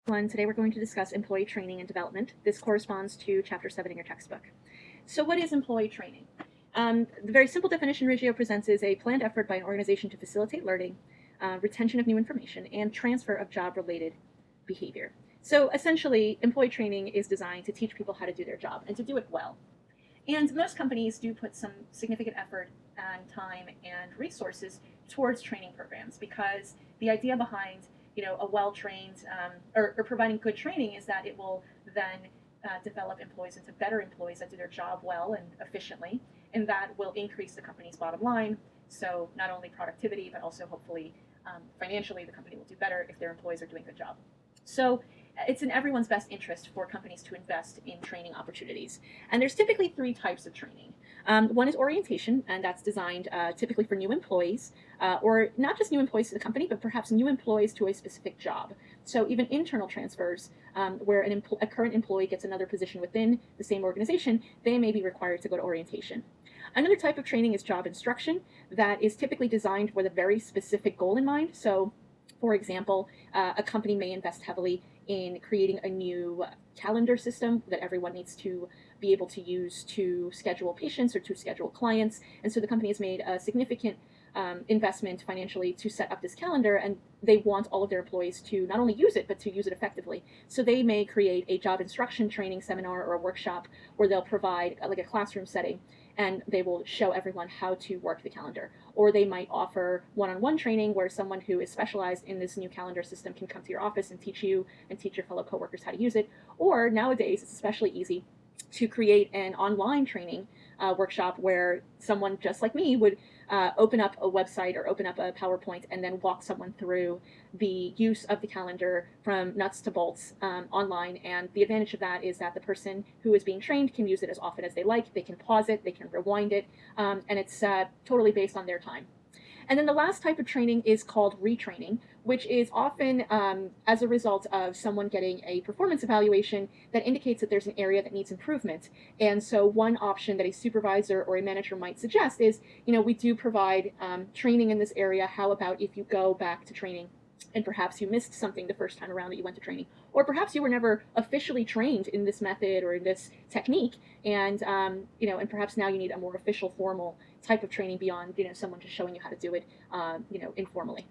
Today we're going to discuss employee training and development. This corresponds to Chapter 7 in your textbook. So what is employee training? The very simple definition Reggio presents is a planned effort by an organization to facilitate learning, retention of new information, and transfer of job-related behavior. So essentially, employee training is designed to teach people how to do their job and to do it well. And most companies do put some significant effort and time and resources towards training programs because the idea behind a well-trained or providing good training is that it will then develop employees into better employees that do their job well and efficiently, and that will increase the company's bottom line. So not only productivity, but also hopefully financially the company will do better if their employees are doing a good job. So it's in everyone's best interest for companies to invest in training opportunities. And there's typically three types of training. One is orientation, and that's designed typically for new employees, or not just new employees to the company, but perhaps new employees to a specific job. So even internal transfers, where a current employee gets another position within the same organization, they may be required to go to orientation. Another type of training is job instruction that is typically designed with a very specific goal in mind. So, for example, a company may invest heavily in creating a new calendar system that everyone needs to be able to use to schedule patients or to schedule clients. And so the company has made a significant investment financially to set up this calendar, and they want all of their employees to not only use it, but to use it effectively. So they may create a job instruction training seminar or a workshop where they'll provide like a classroom setting, and they will show everyone how to work the calendar. Or they might offer one-on-one training where someone who is specialized in this new calendar system can come to your office and teach you and teach your fellow coworkers how to use it. Or nowadays, it's especially easy to create an online training workshop where someone just like me would open up a website or open up a PowerPoint and then walk someone through the use of the calendar from nuts to bolts online. And the advantage of that is that the person who is being trained can use it as often as they like. They can pause it, they can rewind it, and it's totally based on their time. And then the last type of training is called retraining, which is often as a result of someone getting a performance evaluation that indicates that there's an area that needs improvement. And so one option that a supervisor or a manager might suggest is, we do provide training in this area. How about if you go back to training and perhaps you missed something the first time around that you went to training, or perhaps you were never officially trained in this method or in this technique, and and perhaps now you need a more official, formal type of training beyond someone just showing you how to do it, informally.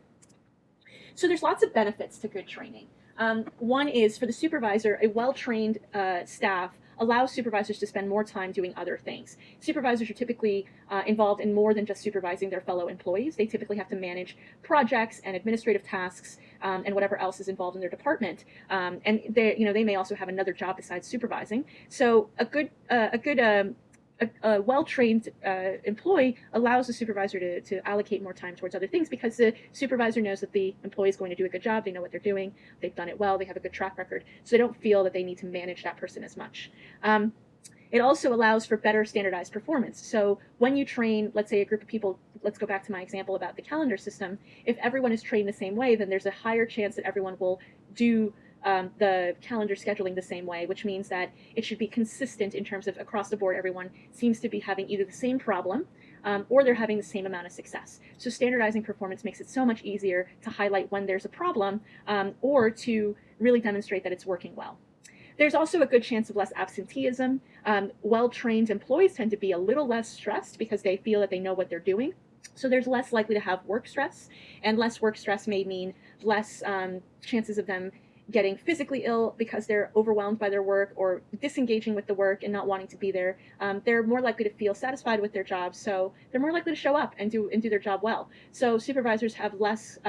So there's lots of benefits to good training. One is for the supervisor, a well-trained staff allows supervisors to spend more time doing other things. Supervisors are typically involved in more than just supervising their fellow employees. They typically have to manage projects and administrative tasks and whatever else is involved in their department. And they may also have another job besides supervising. So a well-trained employee allows the supervisor to allocate more time towards other things because the supervisor knows that the employee is going to do a good job. They know what they're doing. They've done it well. They have a good track record. So they don't feel that they need to manage that person as much. It also allows for better standardized performance. So when you train, let's say a group of people, let's go back to my example about the calendar system, if everyone is trained the same way, then there's a higher chance that everyone will do the calendar scheduling the same way, which means that it should be consistent in terms of across the board, everyone seems to be having either the same problem or they're having the same amount of success. So standardizing performance makes it so much easier to highlight when there's a problem or to really demonstrate that it's working well. There's also a good chance of less absenteeism. Well-trained employees tend to be a little less stressed because they feel that they know what they're doing. So there's less likely to have work stress, and less work stress may mean less chances of them getting physically ill because they're overwhelmed by their work or disengaging with the work and not wanting to be there. They're more likely to feel satisfied with their job, so they're more likely to show up and do their job well. So supervisors have less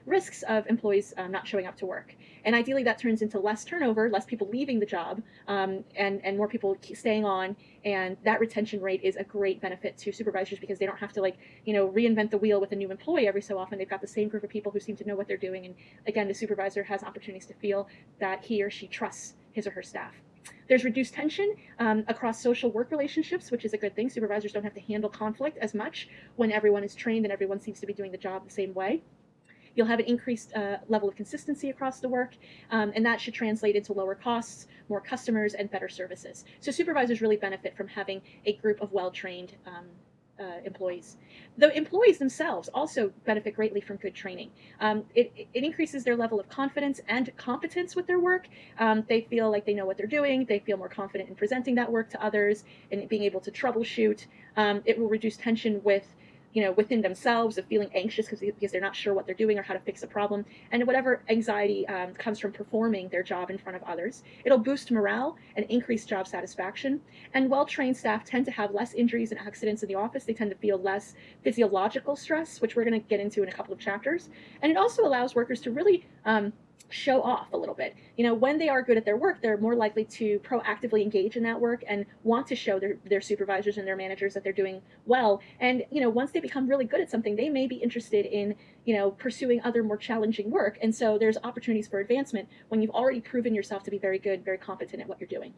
risks of employees not showing up to work. And ideally that turns into less turnover, less people leaving the job, and more people staying on. And that retention rate is a great benefit to supervisors because they don't have to reinvent the wheel with a new employee every so often. They've got the same group of people who seem to know what they're doing. And again, the supervisor has opportunities to feel that he or she trusts his or her staff. There's reduced tension across social work relationships, which is a good thing. Supervisors don't have to handle conflict as much when everyone is trained and everyone seems to be doing the job the same way. You'll have an increased level of consistency across the work, and that should translate into lower costs, more customers, and better services. So supervisors really benefit from having a group of well-trained employees. The employees themselves also benefit greatly from good training. It increases their level of confidence and competence with their work. They feel like they know what they're doing. They feel more confident in presenting that work to others and being able to troubleshoot. It will reduce tension within themselves of feeling anxious because they're not sure what they're doing or how to fix a problem, and whatever anxiety comes from performing their job in front of others. It'll boost morale and increase job satisfaction. And well-trained staff tend to have less injuries and accidents in the office. They tend to feel less physiological stress, which we're going to get into in a couple of chapters. And it also allows workers to really show off a little bit. When they are good at their work, they're more likely to proactively engage in that work and want to show their supervisors and their managers that they're doing well. And, once they become really good at something, they may be interested in, pursuing other more challenging work. And so there's opportunities for advancement when you've already proven yourself to be very good, very competent at what you're doing.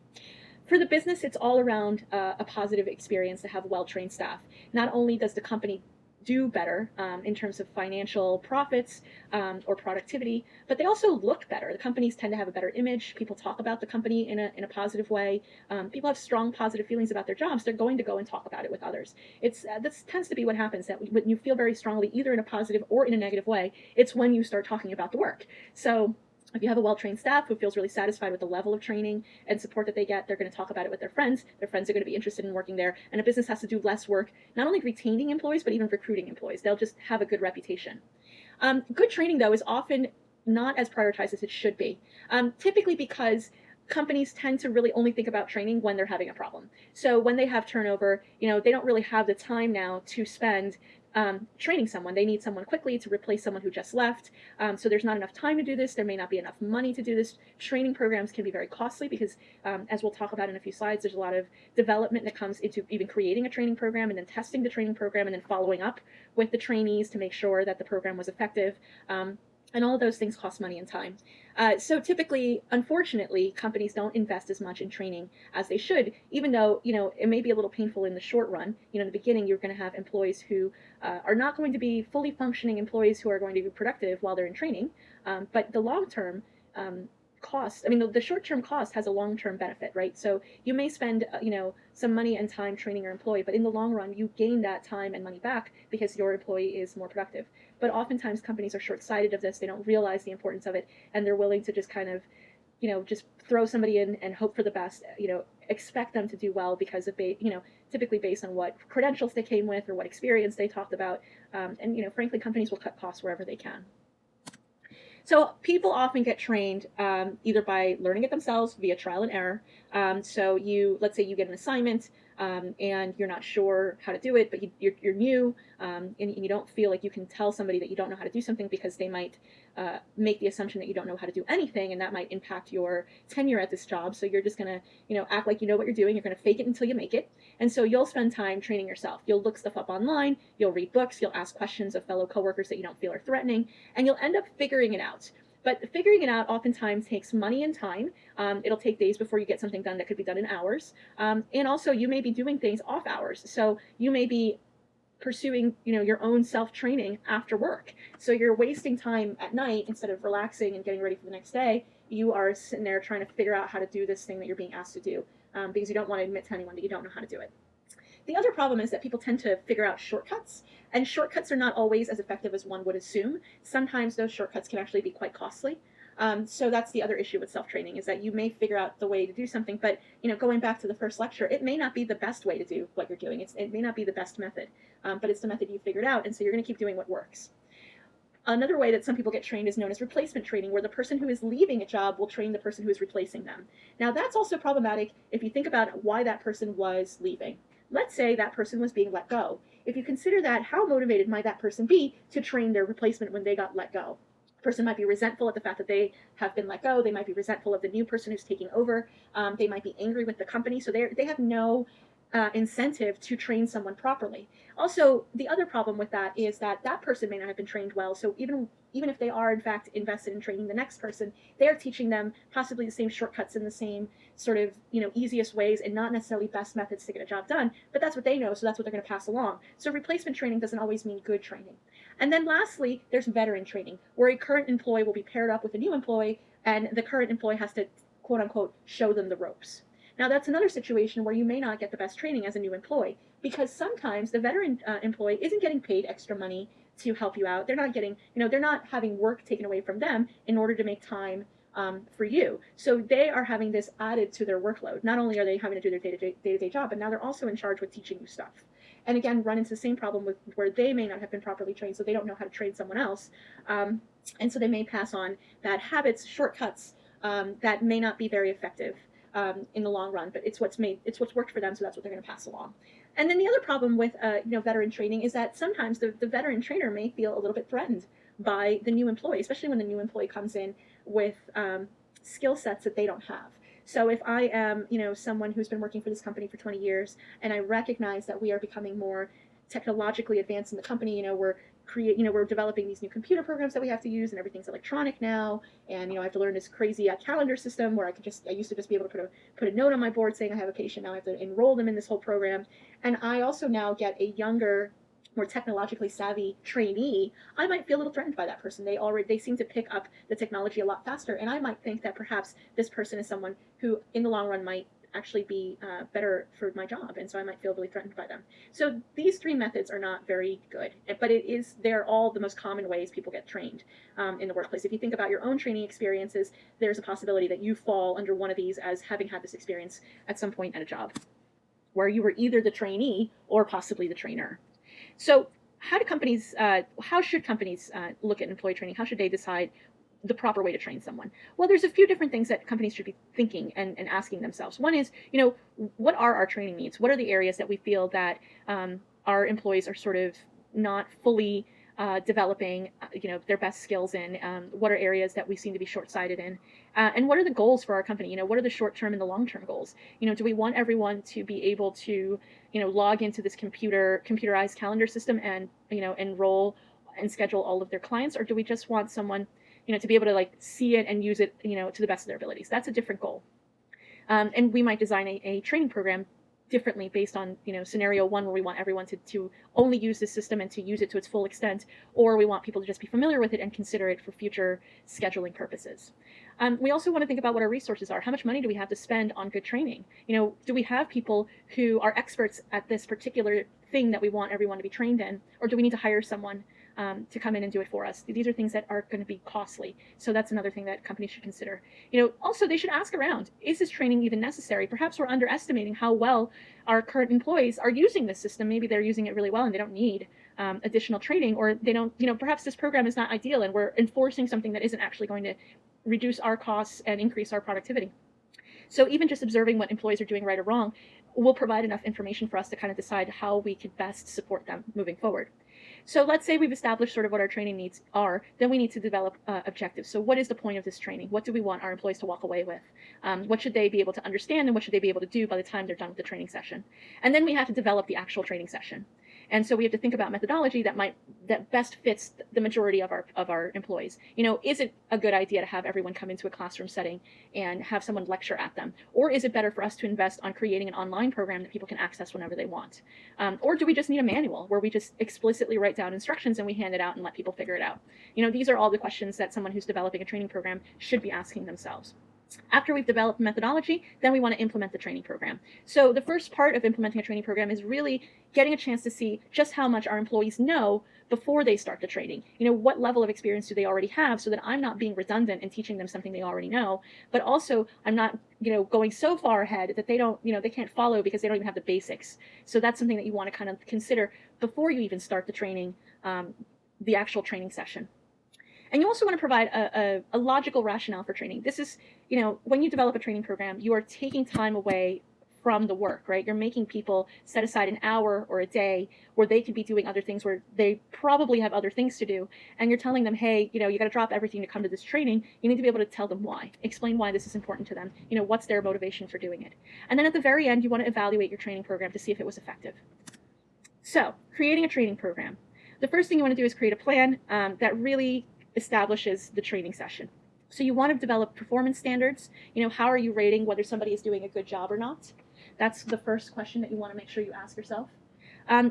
For the business, it's all around a positive experience to have well-trained staff. Not only does the company do better in terms of financial profits or productivity, but they also look better. The companies tend to have a better image. People talk about the company in a positive way. People have strong positive feelings about their jobs. They're going to go and talk about it with others. This tends to be what happens, that when you feel very strongly either in a positive or in a negative way, it's when you start talking about the work. So if you have a well-trained staff who feels really satisfied with the level of training and support that they get, they're going to talk about it with their friends. Their friends are going to be interested in working there. And a business has to do less work, not only retaining employees, but even recruiting employees. They'll just have a good reputation. Good training, though, is often not as prioritized as it should be, typically because companies tend to really only think about training when they're having a problem. So when they have turnover, they don't really have the time now to spend training someone. They need someone quickly to replace someone who just left. So there's not enough time to do this. There may not be enough money to do this. Training programs can be very costly because, as we'll talk about in a few slides, there's a lot of development that comes into even creating a training program and then testing the training program and then following up with the trainees to make sure that the program was effective. And all of those things cost money and time. So typically, unfortunately, companies don't invest as much in training as they should, even though, it may be a little painful in the short run. In the beginning, you're going to have employees who are not going to be fully functioning employees who are going to be productive while they're in training. But the long-term cost, the short-term cost has a long-term benefit, right? So you may spend, some money and time training your employee, but in the long run, you gain that time and money back because your employee is more productive. But oftentimes companies are short-sighted of this. They don't realize the importance of it, and they're willing to just kind of, just throw somebody in and hope for the best, expect them to do well because of, typically based on what credentials they came with or what experience they talked about. And frankly, companies will cut costs wherever they can. So people often get trained either by learning it themselves via trial and error. So let's say you get an assignment and you're not sure how to do it, but you're new and you don't feel like you can tell somebody that you don't know how to do something because they might make the assumption that you don't know how to do anything, and that might impact your tenure at this job. So you're just going to act like you know what you're doing. You're going to fake it until you make it. And so you'll spend time training yourself. You'll look stuff up online. You'll read books. You'll ask questions of fellow coworkers that you don't feel are threatening, and you'll end up figuring it out. But figuring it out oftentimes takes money and time. It'll take days before you get something done that could be done in hours. And also you may be doing things off hours. So you may be pursuing, your own self-training after work. So you're wasting time at night instead of relaxing and getting ready for the next day. You are sitting there trying to figure out how to do this thing that you're being asked to do because you don't want to admit to anyone that you don't know how to do it. The other problem is that people tend to figure out shortcuts, and shortcuts are not always as effective as one would assume. Sometimes those shortcuts can actually be quite costly. So that's the other issue with self-training, is that you may figure out the way to do something, but going back to the first lecture, it may not be the best way to do what you're doing. It may not be the best method, but it's the method you figured out, and so you're going to keep doing what works. Another way that some people get trained is known as replacement training, where the person who is leaving a job will train the person who is replacing them. Now that's also problematic if you think about why that person was leaving. Let's say that person was being let go. If you consider that, how motivated might that person be to train their replacement when they got let go? The person might be resentful at the fact that they have been let go. They might be resentful of the new person who's taking over. They might be angry with the company. So they have no incentive to train someone properly. Also, the other problem with that is that that person may not have been trained well. So even if they are in fact invested in training the next person, they are teaching them possibly the same shortcuts and the same sort of easiest ways and not necessarily best methods to get a job done. But that's what they know, so that's what they're going to pass along. So replacement training doesn't always mean good training. And then lastly, there's veteran training, where a current employee will be paired up with a new employee, and the current employee has to quote unquote show them the ropes. Now, that's another situation where you may not get the best training as a new employee, because sometimes the veteran employee isn't getting paid extra money to help you out. They're not getting, they're not having work taken away from them in order to make time for you. So they are having this added to their workload. Not only are they having to do their day-to-day job, but now they're also in charge with teaching you stuff. And again, run into the same problem with where they may not have been properly trained, so they don't know how to train someone else. And so they may pass on bad habits, shortcuts that may not be very effective in the long run, but it's what's worked for them, so that's what they're going to pass along. And then the other problem with veteran training is that sometimes the veteran trainer may feel a little bit threatened by the new employee, especially when the new employee comes in with skill sets that they don't have. So if I am, someone who's been working for this company for 20 years, and I recognize that we are becoming more technologically advanced in the company, we're developing these new computer programs that we have to use, and everything's electronic now, and I have to learn this crazy calendar system where I used to just be able to put a note on my board saying I have a patient. Now I have to enroll them in this whole program, and I also now get a younger, more technologically savvy trainee. I might feel a little threatened by that person. They seem to pick up the technology a lot faster, and I might think that perhaps this person is someone who in the long run might actually be better for my job, and so I might feel really threatened by them. So these three methods are not very good, but they're all the most common ways people get trained in the workplace. If you think about your own training experiences, there's a possibility that you fall under one of these as having had this experience at some point at a job where you were either the trainee or possibly the trainer. So how should companies look at employee training? How should they decide the proper way to train someone? Well, there's a few different things that companies should be thinking and asking themselves. One is, what are our training needs? What are the areas that we feel that our employees are sort of not fully developing, their best skills in? What are areas that we seem to be short-sighted in? And what are the goals for our company? What are the short-term and the long-term goals? Do we want everyone to be able to, log into this computerized calendar system and, enroll and schedule all of their clients? Or do we just want someone, to be able to see it and use it, to the best of their abilities? That's a different goal. And we might design a training program differently based on, scenario one, where we want everyone to only use this system and to use it to its full extent, or we want people to just be familiar with it and consider it for future scheduling purposes. We also want to think about what our resources are. How much money do we have to spend on good training? Do we have people who are experts at this particular thing that we want everyone to be trained in, or do we need to hire someone to come in and do it for us? These are things that are going to be costly. So that's another thing that companies should consider. Also they should ask around, is this training even necessary? Perhaps we're underestimating how well our current employees are using this system. Maybe they're using it really well and they don't need additional training, or they don't, perhaps this program is not ideal and we're enforcing something that isn't actually going to reduce our costs and increase our productivity. So even just observing what employees are doing right or wrong will provide enough information for us to kind of decide how we could best support them moving forward. So let's say we've established sort of what our training needs are, then we need to develop objectives. So what is the point of this training? What do we want our employees to walk away with? What should they be able to understand, and what should they be able to do by the time they're done with the training session? And then we have to develop the actual training session. And so we have to think about methodology that best fits the majority of our employees. Is it a good idea to have everyone come into a classroom setting and have someone lecture at them? Or is it better for us to invest on creating an online program that people can access whenever they want? Or do we just need a manual where we just explicitly write down instructions and we hand it out and let people figure it out? These are all the questions that someone who's developing a training program should be asking themselves. After we've developed methodology, then we want to implement the training program. So the first part of implementing a training program is really getting a chance to see just how much our employees know before they start the training. What level of experience do they already have, so that I'm not being redundant and teaching them something they already know, but also I'm not, going so far ahead that they don't, they can't follow because they don't even have the basics. So that's something that you want to kind of consider before you even start the training, the actual training session. And you also want to provide a logical rationale for training. This is, when you develop a training program, you are taking time away from the work, right? You're making people set aside an hour or a day where they could be doing other things, where they probably have other things to do. And you're telling them, hey, you got to drop everything to come to this training. You need to be able to tell them why, explain why this is important to them. What's their motivation for doing it? And then at the very end, you want to evaluate your training program to see if it was effective. So creating a training program. The first thing you want to do is create a plan that really establishes the training session. So you want to develop performance standards. How are you rating whether somebody is doing a good job or not? That's the first question that you want to make sure you ask yourself.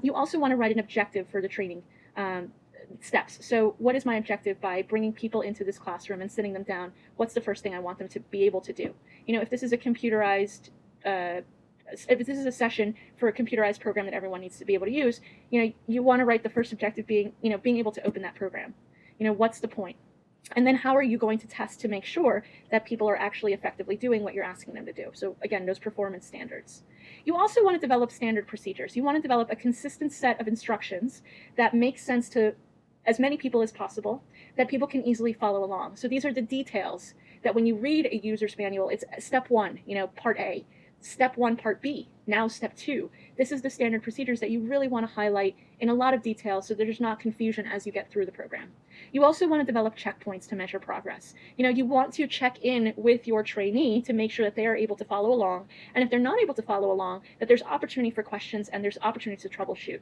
You also want to write an objective for the training steps. So what is my objective by bringing people into this classroom and sitting them down? What's the first thing I want them to be able to do? If this is a computerized if this is a session for a computerized program that everyone needs to be able to use, you want to write the first objective being, being able to open that program. What's the point? And then how are you going to test to make sure that people are actually effectively doing what you're asking them to do? So again, those performance standards. You also want to develop standard procedures. You want to develop a consistent set of instructions that make sense to as many people as possible, that people can easily follow along. So these are the details that when you read a user's manual, it's step 1, part A, step 1, part B, now step 2. This is the standard procedures that you really want to highlight in a lot of detail so there's not confusion as you get through the program. You also want to develop checkpoints to measure progress. You want to check in with your trainee to make sure that they are able to follow along, and if they're not able to follow along, that there's opportunity for questions and there's opportunity to troubleshoot.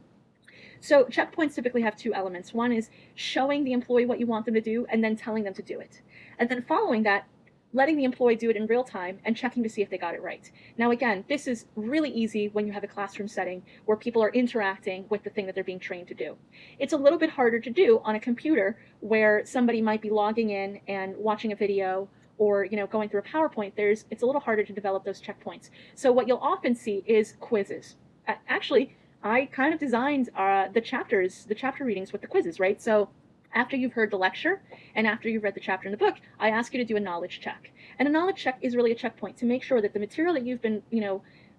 So checkpoints typically have 2 elements. One is showing the employee what you want them to do and then telling them to do it. And then following that, letting the employee do it in real time and checking to see if they got it right. Now again, this is really easy when you have a classroom setting where people are interacting with the thing that they're being trained to do. It's a little bit harder to do on a computer where somebody might be logging in and watching a video or going through a PowerPoint. It's a little harder to develop those checkpoints. So what you'll often see is quizzes. Actually, I kind of designed the chapter readings with the quizzes, right? So after you've heard the lecture and after you've read the chapter in the book, I ask you to do a knowledge check. And a knowledge check is really a checkpoint to make sure that the material that you've been,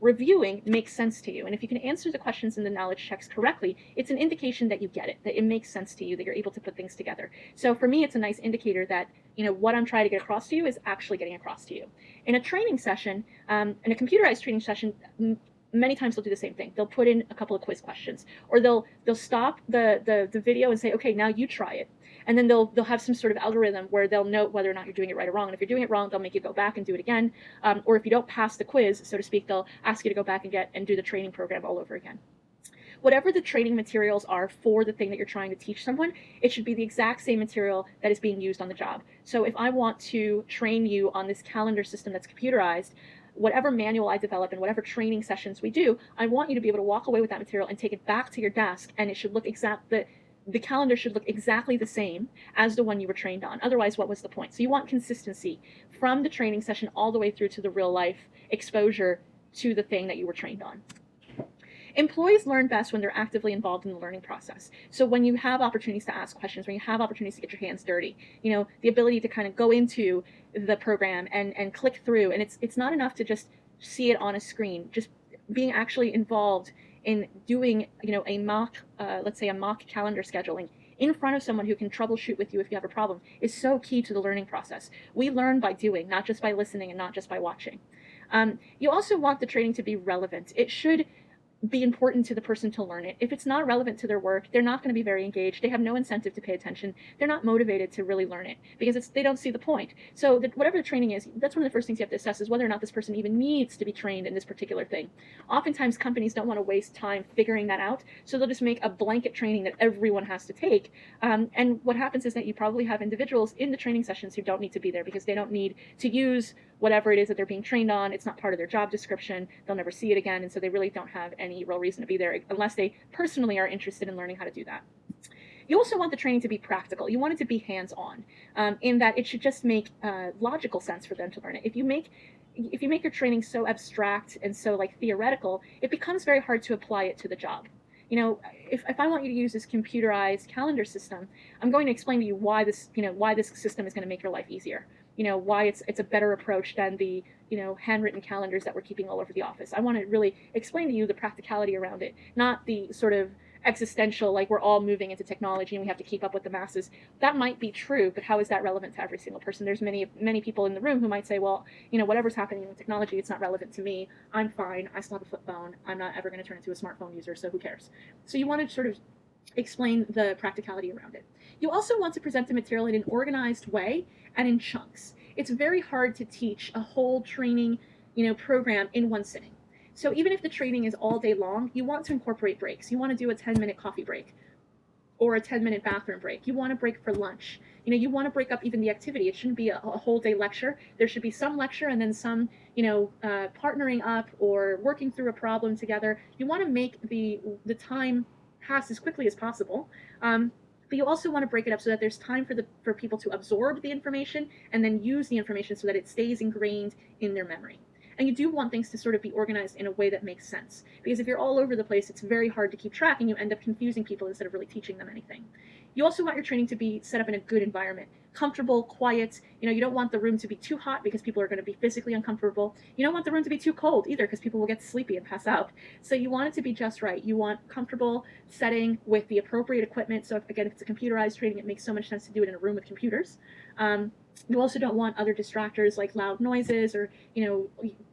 reviewing makes sense to you. And if you can answer the questions in the knowledge checks correctly, it's an indication that you get it, that it makes sense to you, that you're able to put things together. So for me, it's a nice indicator that, what I'm trying to get across to you is actually getting across to you. In a training session, in a computerized training session, many times they'll do the same thing. They'll put in a couple of quiz questions, or they'll stop the video and say, okay, now you try it. And then they'll have some sort of algorithm where they'll note whether or not you're doing it right or wrong. And if you're doing it wrong, they'll make you go back and do it again. Or if you don't pass the quiz, so to speak, they'll ask you to go back and do the training program all over again. Whatever the training materials are for the thing that you're trying to teach someone, it should be the exact same material that is being used on the job. So if I want to train you on this calendar system that's computerized, whatever manual I develop and whatever training sessions we do, I want you to be able to walk away with that material and take it back to your desk, and it should look the calendar should look exactly the same as the one you were trained on. Otherwise, what was the point? So you want consistency from the training session all the way through to the real life exposure to the thing that you were trained on. Employees learn best when they're actively involved in the learning process. So when you have opportunities to ask questions, when you have opportunities to get your hands dirty, the ability to kind of go into the program and click through, and it's not enough to just see it on a screen. Just being actually involved in doing, a mock, let's say a mock calendar scheduling in front of someone who can troubleshoot with you if you have a problem is so key to the learning process. We learn by doing, not just by listening and not just by watching. You also want the training to be relevant. It should be important to the person to learn it. If it's not relevant to their work, they're not going to be very engaged. They have no incentive to pay attention. They're not motivated to really learn it because they don't see the point. So whatever the training is, that's one of the first things you have to assess is whether or not this person even needs to be trained in this particular thing. Oftentimes companies don't want to waste time figuring that out, so they'll just make a blanket training that everyone has to take. And what happens is that you probably have individuals in the training sessions who don't need to be there because they don't need to use whatever it is that they're being trained on. It's not part of their job description. They'll never see it again, and so they really don't have any real reason to be there unless they personally are interested in learning how to do that. You also want the training to be practical. You want it to be hands-on, in that it should just make logical sense for them to learn it. If you make your training so abstract and so theoretical, it becomes very hard to apply it to the job. If I want you to use this computerized calendar system, I'm going to explain to you why this system is going to make your life easier. Why it's a better approach than the, handwritten calendars that we're keeping all over the office. I want to really explain to you the practicality around it, not the sort of existential, we're all moving into technology and we have to keep up with the masses. That might be true, but how is that relevant to every single person? There's many people in the room who might say, well, whatever's happening with technology, it's not relevant to me. I'm fine. I still have a flip phone. I'm not ever going to turn into a smartphone user, so who cares? So you want to sort of explain the practicality around it. You also want to present the material in an organized way and in chunks. It's very hard to teach a whole training, program in one sitting. So even if the training is all day long, you want to incorporate breaks. You want to do a 10-minute coffee break or a 10-minute bathroom break. You want to break for lunch. You want to break up even the activity. It shouldn't be a whole day lecture. There should be some lecture and then some, partnering up or working through a problem together. You want to make the time pass as quickly as possible. But you also want to break it up so that there's time for people to absorb the information and then use the information so that it stays ingrained in their memory. And you do want things to sort of be organized in a way that makes sense. Because if you're all over the place, it's very hard to keep track and you end up confusing people instead of really teaching them anything. You also want your training to be set up in a good environment, comfortable, quiet. You don't want the room to be too hot because people are going to be physically uncomfortable. You don't want the room to be too cold either because people will get sleepy and pass out. So you want it to be just right. You want comfortable setting with the appropriate equipment. So if it's a computerized training, it makes so much sense to do it in a room with computers. You also don't want other distractors like loud noises or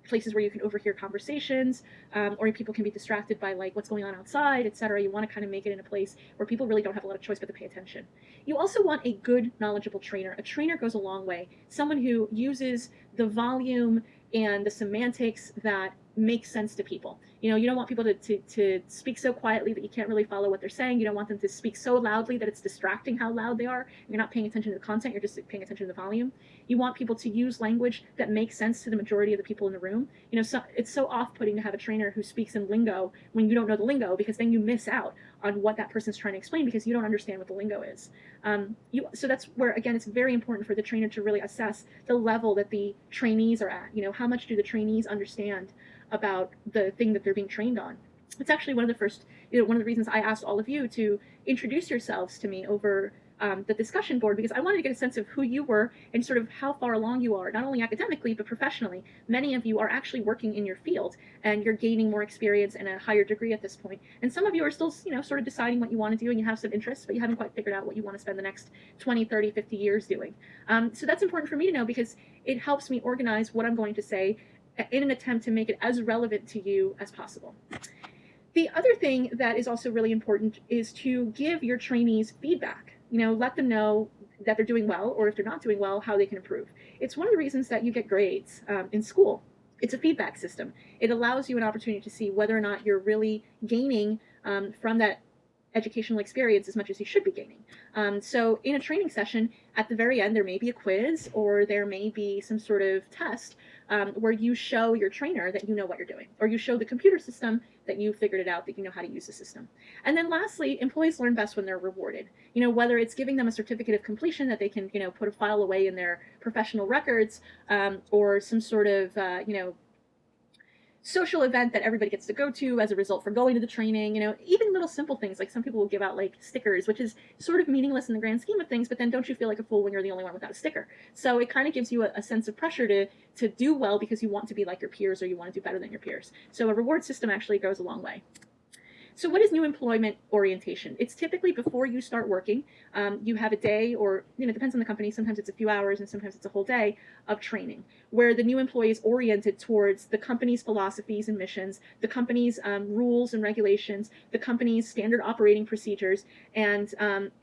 places where you can overhear conversations, or people can be distracted by like what's going on outside, etc. You want to kind of make it in a place where people really don't have a lot of choice but to pay attention. You also want a good, knowledgeable trainer. A trainer goes a long way. Someone who uses the volume and the semantics that make sense to people. You don't want people to speak so quietly that you can't really follow what they're saying. You don't want them to speak so loudly that it's distracting how loud they are. You're not paying attention to the content, you're just paying attention to the volume. You want people to use language that makes sense to the majority of the people in the room. It's so off-putting to have a trainer who speaks in lingo when you don't know the lingo, because then you miss out on what that person's trying to explain because you don't understand what the lingo is. So that's where, again, it's very important for the trainer to really assess the level that the trainees are at. How much do the trainees understand about the thing that they're being trained on? It's actually one of the reasons I asked all of you to introduce yourselves to me over the discussion board, because I wanted to get a sense of who you were and sort of how far along you are, not only academically, but professionally. Many of you are actually working in your field and you're gaining more experience and a higher degree at this point. And some of you are still, sort of deciding what you want to do and you have some interests, but you haven't quite figured out what you want to spend the next 20, 30, 50 years doing. So that's important for me to know because it helps me organize what I'm going to say in an attempt to make it as relevant to you as possible. The other thing that is also really important is to give your trainees feedback. Let them know that they're doing well, or if they're not doing well, how they can improve. It's one of the reasons that you get grades in school. It's a feedback system. It allows you an opportunity to see whether or not you're really gaining from that educational experience as much as you should be gaining. So in a training session, at the very end, there may be a quiz or there may be some sort of test where you show your trainer that you know what you're doing, or you show the computer system that you figured it out, that you know how to use the system. And then lastly, employees learn best when they're rewarded. Whether it's giving them a certificate of completion that they can, put a file away in their professional records, or some sort of, social event that everybody gets to go to as a result for going to the training. Even little simple things, like some people will give out like stickers, which is sort of meaningless in the grand scheme of things, but then don't you feel like a fool when you're the only one without a sticker? So it kind of gives you a sense of pressure to do well because you want to be like your peers or you want to do better than your peers. So a reward system actually goes a long way. So what is new employment orientation? It's typically before you start working. You have a day, or it depends on the company. Sometimes it's a few hours and sometimes it's a whole day of training where the new employee is oriented towards the company's philosophies and missions, the company's rules and regulations, the company's standard operating procedures, and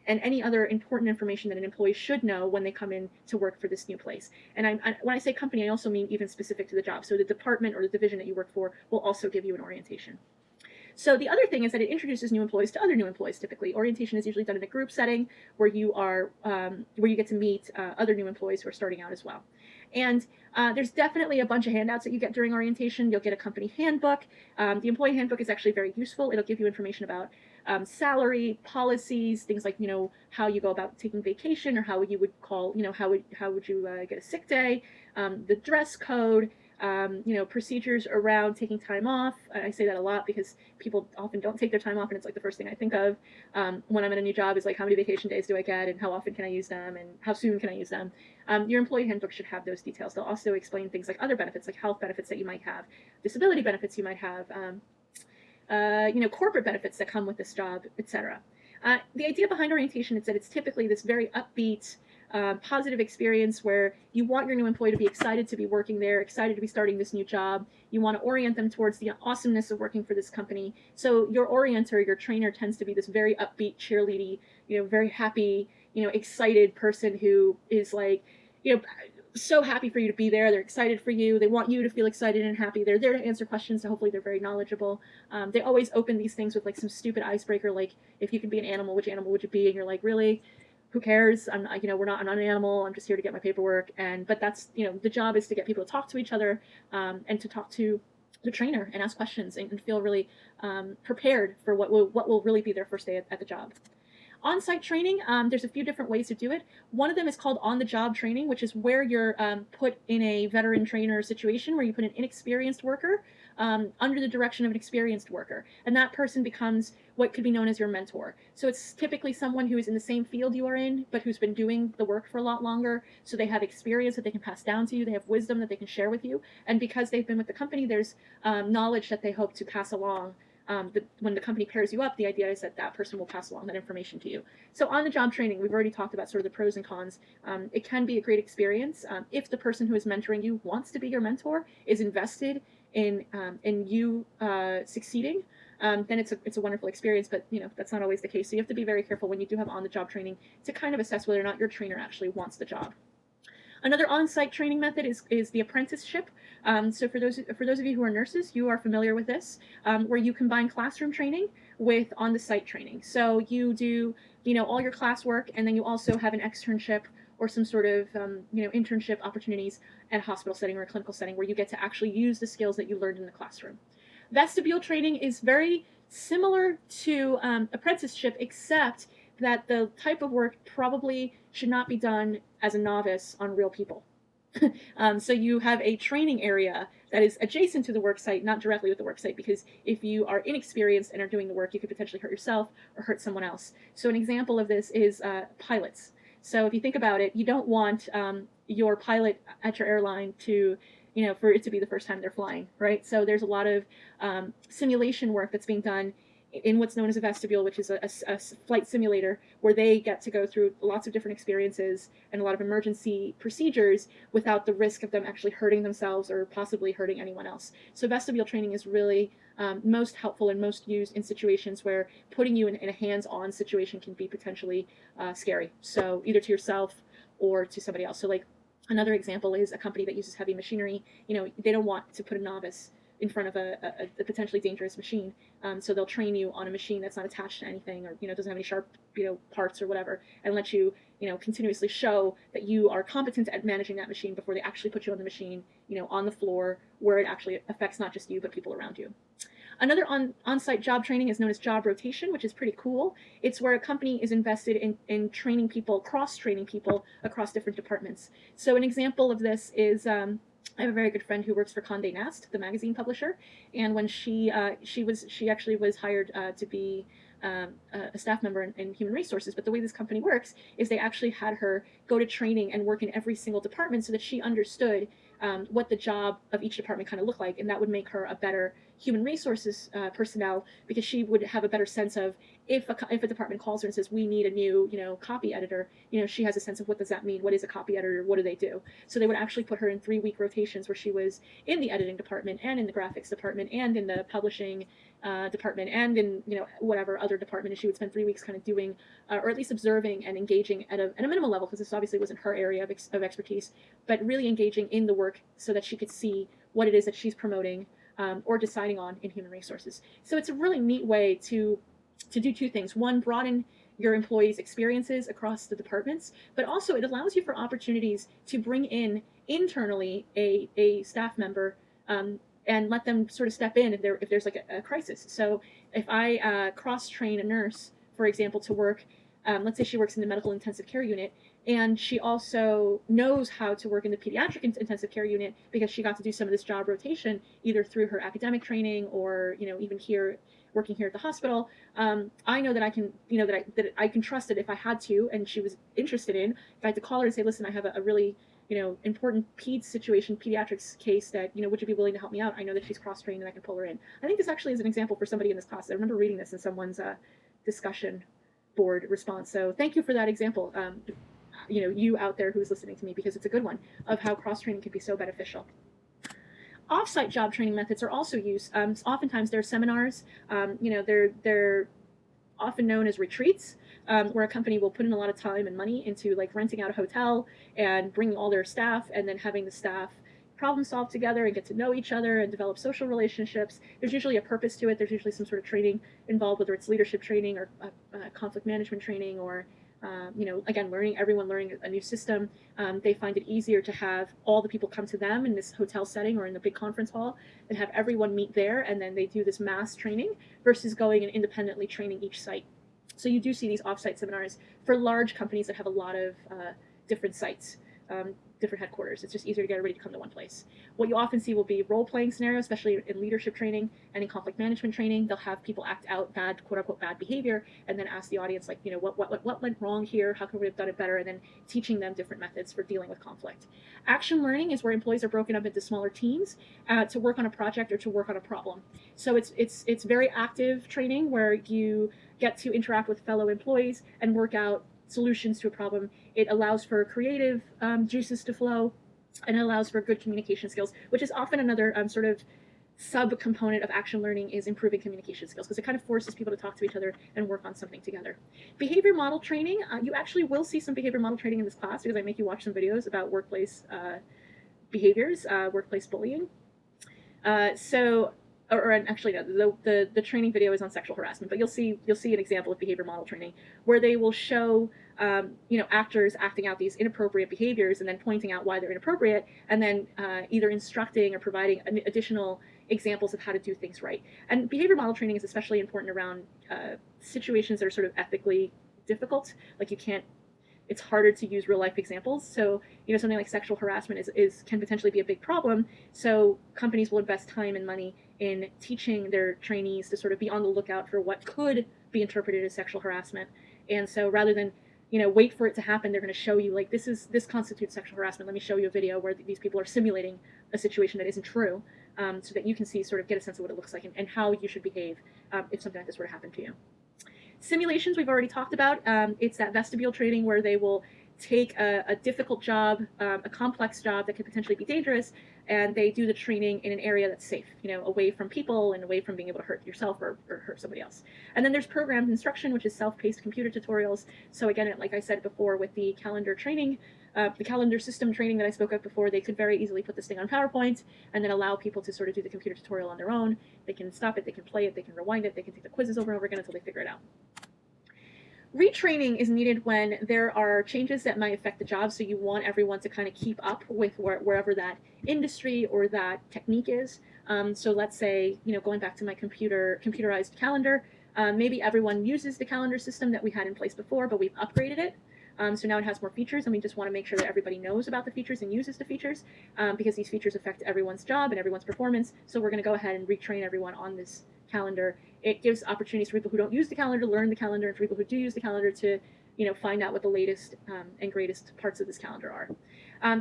any other important information that an employee should know when they come in to work for this new place. And when I say company, I also mean even specific to the job. So the department or the division that you work for will also give you an orientation. So the other thing is that it introduces new employees to other new employees. Typically, orientation is usually done in a group setting where you get to meet other new employees who are starting out as well. And there's definitely a bunch of handouts that you get during orientation. You'll get a company handbook. The employee handbook is actually very useful. It'll give you information about salary, policies, things like how you go about taking vacation, or how you would call, how would you get a sick day, the dress code. Procedures around taking time off. I say that a lot because people often don't take their time off, and it's like the first thing I think of when I'm in a new job is like, how many vacation days do I get, and how often can I use them, and how soon can I use them? Your employee handbook should have those details. They'll also explain things like other benefits, like health benefits that you might have, disability benefits you might have, corporate benefits that come with this job, etc. The idea behind orientation is that it's typically this very upbeat, positive experience where you want your new employee to be excited to be working there, excited to be starting this new job. You want to orient them towards the awesomeness of working for this company. So your orienter, your trainer, tends to be this very upbeat, cheerleady, very happy, excited person who is like, so happy for you to be there. They're excited for you. They want you to feel excited and happy. They're there to answer questions, so hopefully they're very knowledgeable. They always open these things with like some stupid icebreaker, like, if you could be an animal, which animal would you be? And you're like, really? Who cares? I'm not an animal. I'm just here to get my paperwork. But that's, the job is to get people to talk to each other, and to talk to the trainer and ask questions and feel really prepared for what will really be their first day at the job. On-site training, there's a few different ways to do it. One of them is called on-the-job training, which is where you're put in a veteran trainer situation where you put an inexperienced worker under the direction of an experienced worker, and that person becomes what could be known as your mentor. So it's typically someone who is in the same field you are in, but who's been doing the work for a lot longer, so they have experience that they can pass down to you, they have wisdom that they can share with you, and because they've been with the company, there's knowledge that they hope to pass along. When the company pairs you up, the idea is that that person will pass along that information to you. So on-the-job training, we've already talked about sort of the pros and cons. It can be a great experience if the person who is mentoring you wants to be your mentor, is invested in you succeeding. Then it's a wonderful experience, but that's not always the case. So you have to be very careful when you do have on-the-job training to kind of assess whether or not your trainer actually wants the job. Another on-site training method is the apprenticeship. So for those of you who are nurses, you are familiar with this, where you combine classroom training with on-the-site training. So you do all your classwork, and then you also have an externship or some sort of internship opportunities at a hospital setting or a clinical setting where you get to actually use the skills that you learned in the classroom. Vestibule training is very similar to apprenticeship, except that the type of work probably should not be done as a novice on real people. So you have a training area that is adjacent to the work site, not directly with the work site, because if you are inexperienced and are doing the work, you could potentially hurt yourself or hurt someone else. So an example of this is pilots. So if you think about it, you don't want your pilot at your airline to for it to be the first time they're flying, right? So there's a lot of simulation work that's being done in what's known as a vestibule, which is a flight simulator where they get to go through lots of different experiences and a lot of emergency procedures without the risk of them actually hurting themselves or possibly hurting anyone else. So vestibule training is really most helpful and most used in situations where putting you in a hands-on situation can be potentially scary. So either to yourself or to somebody else. So like another example is a company that uses heavy machinery. They don't want to put a novice in front of a potentially dangerous machine. So they'll train you on a machine that's not attached to anything or doesn't have any sharp parts or whatever, and let you continuously show that you are competent at managing that machine before they actually put you on the machine on the floor where it actually affects not just you but people around you. Another on-site job training is known as job rotation, which is pretty cool. It's where a company is invested in training people, cross-training people across different departments. So an example of this is I have a very good friend who works for Condé Nast, the magazine publisher, and when she actually was hired to be a staff member in human resources. But the way this company works is they actually had her go to training and work in every single department so that she understood what the job of each department kind of looked like, and that would make her a better human resources personnel, because she would have a better sense of if a department calls her and says we need a new copy editor, she has a sense of what does that mean, what is a copy editor, what do they do. So they would actually put her in 3-week rotations where she was in the editing department and in the graphics department and in the publishing department and in whatever other department, and she would spend 3 weeks kind of doing or at least observing and engaging at a minimal level, because this obviously wasn't her area of expertise, but really engaging in the work so that she could see what it is that she's promoting or deciding on in human resources. So it's a really neat way to do two things. One, broaden your employees' experiences across the departments, but also it allows you for opportunities to bring in internally a staff member and let them sort of step in if there's like a crisis. So if I cross-train a nurse, for example, to work, let's say she works in the medical intensive care unit, and she also knows how to work in the pediatric intensive care unit because she got to do some of this job rotation either through her academic training or even here working here at the hospital. I know that I can that I can trust it if I had to, and she was interested in, if I had to call her and say, listen, I have a really important pediatrics case that would you be willing to help me out? I know that she's cross-trained and I can pull her in. I think this actually is an example for somebody in this class. I remember reading this in someone's discussion board response. So thank you for that example. You out there who's listening to me, because it's a good one of how cross-training can be so beneficial. Off-site job training methods are also used. Oftentimes they're seminars. They're often known as retreats, where a company will put in a lot of time and money into like renting out a hotel and bringing all their staff, and then having the staff problem solve together and get to know each other and develop social relationships. There's usually a purpose to it. There's usually some sort of training involved, whether it's leadership training or conflict management training or again, everyone learning a new system. They find it easier to have all the people come to them in this hotel setting or in the big conference hall and have everyone meet there, and then they do this mass training versus going and independently training each site. So you do see these offsite seminars for large companies that have a lot of different sites, different headquarters. It's just easier to get everybody to come to one place. What you often see will be role-playing scenarios, especially in leadership training and in conflict management training. They'll have people act out bad, quote-unquote, bad behavior, and then ask the audience, like, what went wrong here? How could we have done it better? And then teaching them different methods for dealing with conflict. Action learning is where employees are broken up into smaller teams to work on a project or to work on a problem. So it's very active training where you get to interact with fellow employees and work out solutions to a problem. It allows for creative juices to flow, and it allows for good communication skills, which is often another sort of sub-component of action learning is improving communication skills, because it kind of forces people to talk to each other and work on something together. Behavior model training, you actually will see some behavior model training in this class, because I make you watch some videos about workplace behaviors, workplace bullying. Actually, no, the training video is on sexual harassment, but you'll see an example of behavior model training where they will show actors acting out these inappropriate behaviors and then pointing out why they're inappropriate, and then either instructing or providing additional examples of how to do things right. And behavior model training is especially important around situations that are sort of ethically difficult, like it's harder to use real life examples. So, something like sexual harassment can potentially be a big problem. So companies will invest time and money in teaching their trainees to sort of be on the lookout for what could be interpreted as sexual harassment. And so rather than, wait for it to happen, they're going to show you, like, this constitutes sexual harassment. Let me show you a video where these people are simulating a situation that isn't true, so that you can get a sense of what it looks like and how you should behave if something like this were to happen to you. Simulations we've already talked about. It's that vestibule training where they will take a difficult job, a complex job that could potentially be dangerous, and they do the training in an area that's safe, away from people and away from being able to hurt yourself or hurt somebody else. And then there's programmed instruction, which is self-paced computer tutorials. So again, like I said before, with the calendar training, the calendar system training that I spoke of before, they could very easily put this thing on PowerPoint and then allow people to sort of do the computer tutorial on their own. They can stop it, they can play it, they can rewind it, they can take the quizzes over and over again until they figure it out. Retraining is needed when there are changes that might affect the job, so you want everyone to kind of keep up with wherever that industry or that technique is. So let's say, going back to my computerized calendar, maybe everyone uses the calendar system that we had in place before, but we've upgraded it. So now it has more features, and we just want to make sure that everybody knows about the features and uses the features, because these features affect everyone's job and everyone's performance. So we're going to go ahead and retrain everyone on this calendar. It gives opportunities for people who don't use the calendar to learn the calendar, and for people who do use the calendar to find out what the latest and greatest parts of this calendar are.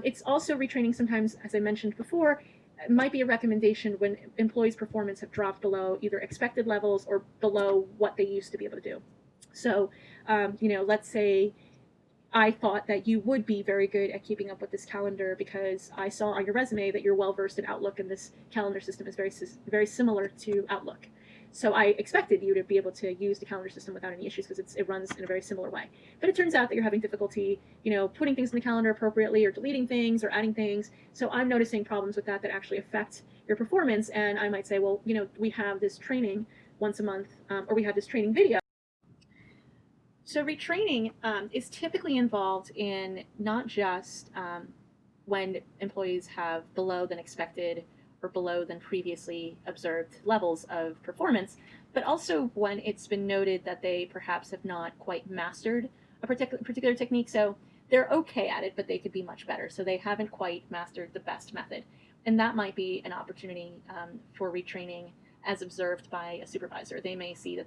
It's also retraining sometimes, as I mentioned before, it might be a recommendation when employees' performance have dropped below either expected levels or below what they used to be able to do. So, let's say I thought that you would be very good at keeping up with this calendar because I saw on your resume that you're well versed in Outlook, and this calendar system is very similar to Outlook. So I expected you to be able to use the calendar system without any issues because it runs in a very similar way. But it turns out that you're having difficulty, putting things in the calendar appropriately or deleting things or adding things. So I'm noticing problems with that actually affect your performance. And I might say, well, we have this training once a month, or we have this training video. So retraining is typically involved in not just when employees have below than expected or below than previously observed levels of performance, but also when it's been noted that they perhaps have not quite mastered a particular technique. So they're okay at it, but they could be much better. So they haven't quite mastered the best method. And that might be an opportunity for retraining as observed by a supervisor. They may see that,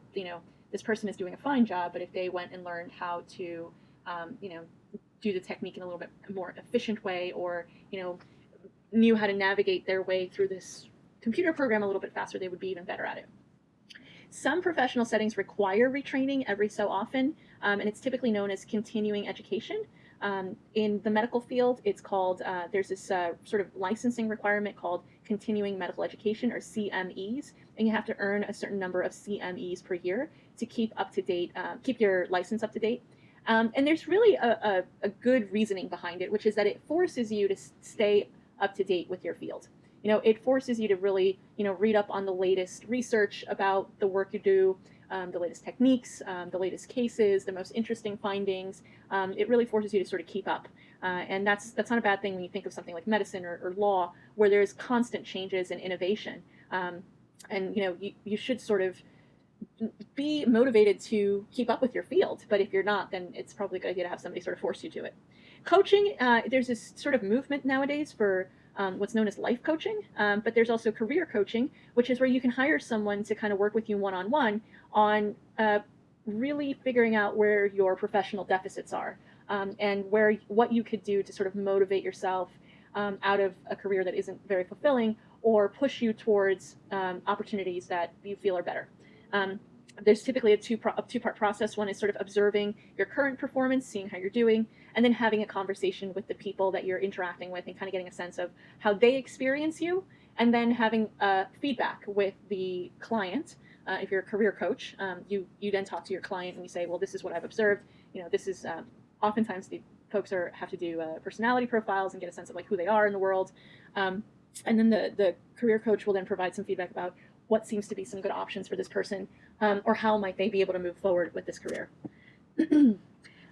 this person is doing a fine job, but if they went and learned how to, do the technique in a little bit more efficient way, or, knew how to navigate their way through this computer program a little bit faster, they would be even better at it. Some professional settings require retraining every so often, and it's typically known as continuing education. In the medical field, it's called, there's this sort of licensing requirement called continuing medical education, or CMEs, and you have to earn a certain number of CMEs per year to keep up to date, keep your license up to date. And there's really a good reasoning behind it, which is that it forces you to stay up to date with your field. It forces you to really, read up on the latest research about the work you do, the latest techniques, the latest cases, the most interesting findings. It really forces you to sort of keep up. And that's not a bad thing when you think of something like medicine or law, where there's constant changes and innovation. And you should sort of be motivated to keep up with your field. But if you're not, then it's probably a good idea to have somebody sort of force you to it. Coaching, there's this sort of movement nowadays for what's known as life coaching, but there's also career coaching, which is where you can hire someone to kind of work with you one-on-one on really figuring out where your professional deficits are, and what you could do to sort of motivate yourself out of a career that isn't very fulfilling, or push you towards opportunities that you feel are better. There's typically a two-part process. One is sort of observing your current performance, seeing how you're doing, and then having a conversation with the people that you're interacting with and kind of getting a sense of how they experience you, and then having feedback with the client. If you're a career coach, you then talk to your client and you say, well, this is what I've observed. This is oftentimes the folks have to do personality profiles and get a sense of like who they are in the world. And then the career coach will then provide some feedback about what seems to be some good options for this person, or how might they be able to move forward with this career.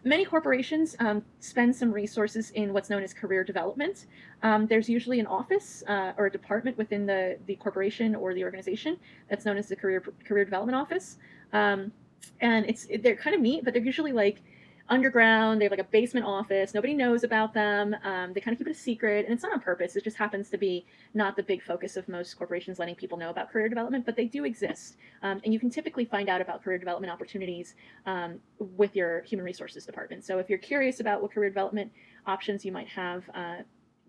Many corporations spend some resources in what's known as career development. There's usually an office or a department within the corporation or the organization that's known as the career development office. And they're kind of neat, but they're usually like underground. They have like a basement office. Nobody knows about them. They kind of keep it a secret, and it's not on purpose. It just happens to be not the big focus of most corporations, letting people know about career development, but they do exist. And you can typically find out about career development opportunities with your human resources department. So if you're curious about what career development options you might have,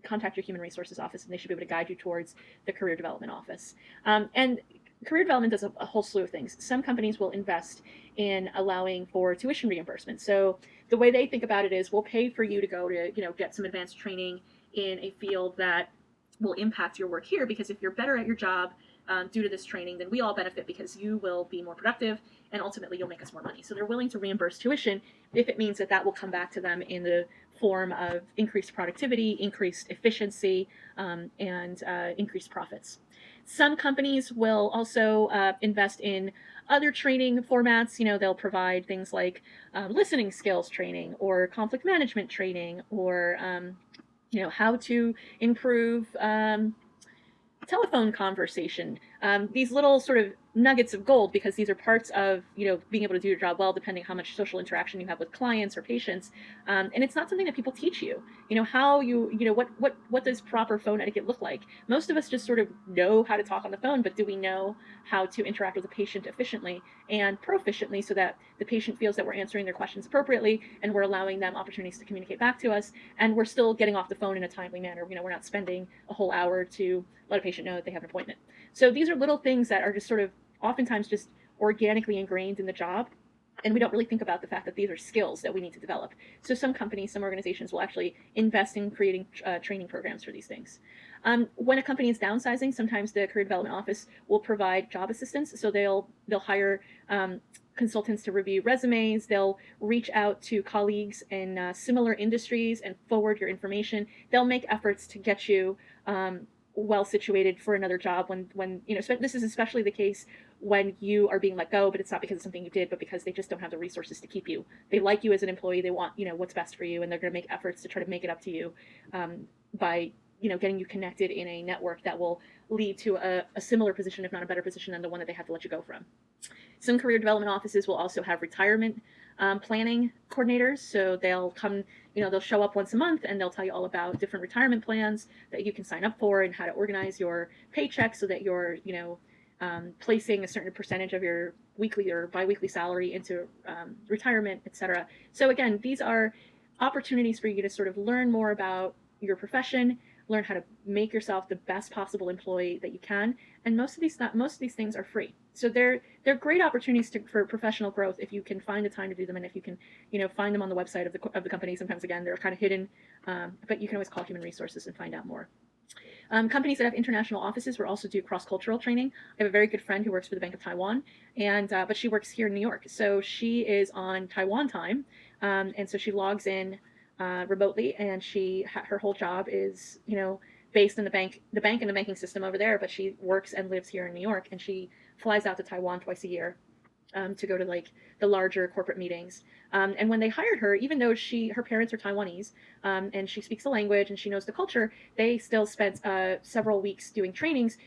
contact your human resources office, and they should be able to guide you towards the career development office. And career development does a whole slew of things. Some companies will invest in allowing for tuition reimbursement. So the way they think about it is, we'll pay for you to go to, get some advanced training in a field that will impact your work here, because if you're better at your job due to this training, then we all benefit because you will be more productive and ultimately you'll make us more money. So they're willing to reimburse tuition if it means that will come back to them in the form of increased productivity, increased efficiency, and increased profits. Some companies will also invest in other training formats. They'll provide things like listening skills training, or conflict management training, or how to improve telephone conversation. These little sort of nuggets of gold, because these are parts of being able to do your job well, depending how much social interaction you have with clients or patients. And it's not something that people teach you. How what does proper phone etiquette look like? Most of us just sort of know how to talk on the phone, but do we know how to interact with a patient efficiently and proficiently, so that the patient feels that we're answering their questions appropriately and we're allowing them opportunities to communicate back to us, and we're still getting off the phone in a timely manner? We're not spending a whole hour to let a patient know that they have an appointment. So these are little things that are just sort of oftentimes just organically ingrained in the job, and we don't really think about the fact that these are skills that we need to develop. So some companies, some organizations will actually invest in creating training programs for these things. When a company is downsizing, sometimes the career development office will provide job assistance. So they'll hire consultants to review resumes. They'll reach out to colleagues in similar industries and forward your information. They'll make efforts to get you well situated for another job when this is especially the case when you are being let go, but it's not because of something you did, but because they just don't have the resources to keep you. They like you as an employee. They want what's best for you, and they're going to make efforts to try to make it up to you by getting you connected in a network that will lead to a similar position, if not a better position, than the one that they have to let you go from. Some career development offices will also have retirement planning coordinators. So they'll come, they'll show up once a month, and they'll tell you all about different retirement plans that you can sign up for, and how to organize your paycheck so that you're, placing a certain percentage of your weekly or biweekly salary into retirement, etc. So again, these are opportunities for you to sort of learn more about your profession, learn how to make yourself the best possible employee that you can. And most of these things are free. So they're great opportunities for professional growth if you can find the time to do them, and if you can find them on the website of the company. Sometimes, again, they're kind of hidden, but you can always call human resources and find out more. Companies that have international offices will also do cross-cultural training. I have a very good friend who works for the Bank of Taiwan, but she works here in New York. So she is on Taiwan time, and so she logs in remotely, and her whole job is based in the bank and the banking system over there, but she works and lives here in New York, and she flies out to Taiwan twice a year to go to like the larger corporate meetings. And when they hired her, even though her parents are Taiwanese, and she speaks the language and she knows the culture, they still spent several weeks doing trainings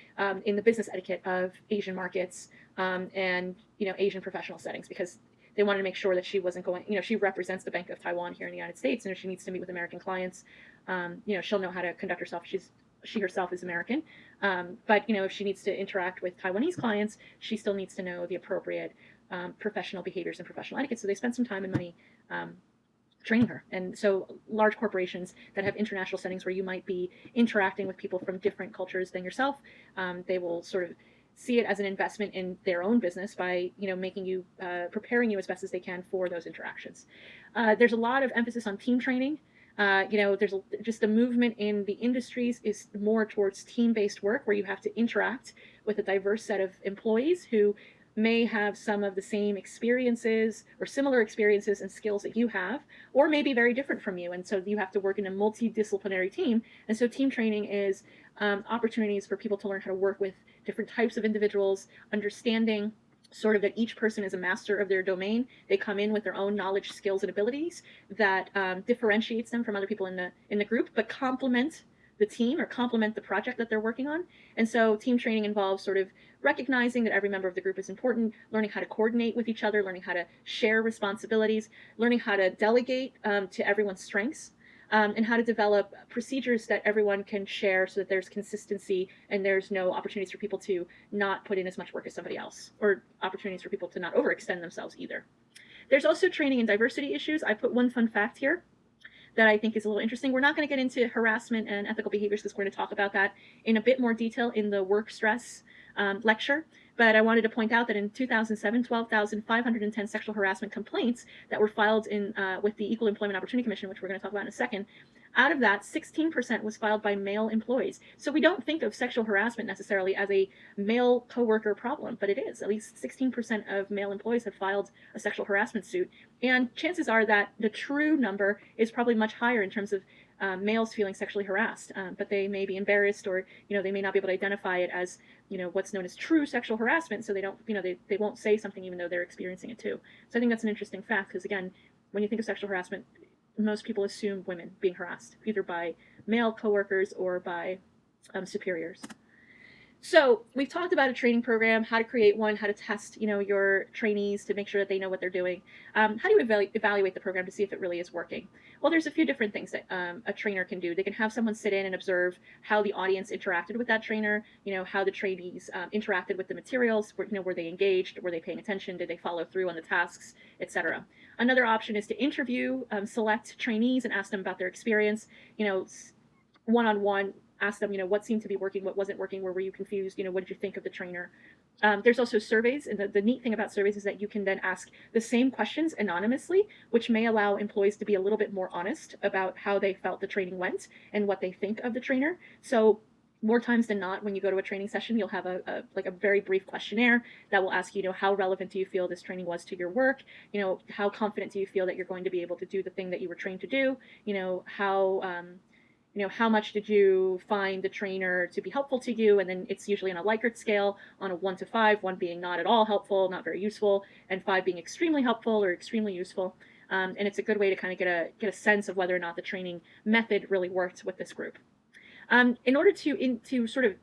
in the business etiquette of Asian markets, and Asian professional settings, because they wanted to make sure that she wasn't going. She represents the Bank of Taiwan here in the United States, and if she needs to meet with American clients, she'll know how to conduct herself. She herself is American, but if she needs to interact with Taiwanese clients, she still needs to know the appropriate professional behaviors and professional etiquette. So they spent some time and money training her. And so large corporations that have international settings where you might be interacting with people from different cultures than yourself, they will sort of see it as an investment in their own business by making you preparing you as best as they can for those interactions. There's a lot of emphasis on team training. There's just the movement in the industries is more towards team-based work where you have to interact with a diverse set of employees who may have some of the same experiences or similar experiences and skills that you have, or may be very different from you. And so you have to work in a multidisciplinary team. And so team training is opportunities for people to learn how to work with different types of individuals, understanding sort of that each person is a master of their domain. They come in with their own knowledge, skills, and abilities that differentiates them from other people in the group, but complement the team or complement the project that they're working on. And so team training involves sort of recognizing that every member of the group is important, learning how to coordinate with each other, learning how to share responsibilities, learning how to delegate to everyone's strengths, and how to develop procedures that everyone can share so that there's consistency and there's no opportunities for people to not put in as much work as somebody else, or opportunities for people to not overextend themselves either. There's also training in diversity issues. I put one fun fact here that I think is a little interesting. We're not going to get into harassment and ethical behaviors because we're going to talk about that in a bit more detail in the work stress lecture. But I wanted to point out that in 2007, 12,510 sexual harassment complaints that were filed with the Equal Employment Opportunity Commission, which we're going to talk about in a second. Out of that, 16% was filed by male employees. So we don't think of sexual harassment necessarily as a male coworker problem, but it is. At least 16% of male employees have filed a sexual harassment suit. And chances are that the true number is probably much higher in terms of males feeling sexually harassed, but they may be embarrassed, or they may not be able to identify it as what's known as true sexual harassment, so they don't they won't say something even though they're experiencing it too. So I think that's an interesting fact, because again, when you think of sexual harassment, most people assume women being harassed either by male coworkers or by superiors. So we've talked about a training program, how to create one, how to test, your trainees to make sure that they know what they're doing. How do you evaluate the program to see if it really is working? Well, there's a few different things that a trainer can do. They can have someone sit in and observe how the audience interacted with that trainer, how the trainees interacted with the materials, were they engaged, were they paying attention, did they follow through on the tasks, etc. Another option is to interview select trainees and ask them about their experience, one-on-one. Ask them, what seemed to be working, what wasn't working, where were you confused, what did you think of the trainer? There's also surveys, and the neat thing about surveys is that you can then ask the same questions anonymously, which may allow employees to be a little bit more honest about how they felt the training went and what they think of the trainer. So more times than not, when you go to a training session, you'll have a very brief questionnaire that will ask you, how relevant do you feel this training was to your work? How confident do you feel that you're going to be able to do the thing that you were trained to do? How much did you find the trainer to be helpful to you? And then it's usually on a Likert scale on a 1 to 5, 1 being not at all helpful, not very useful, and 5 being extremely helpful or extremely useful. And it's a good way to kind of get a sense of whether or not the training method really worked with this group. In order to sort of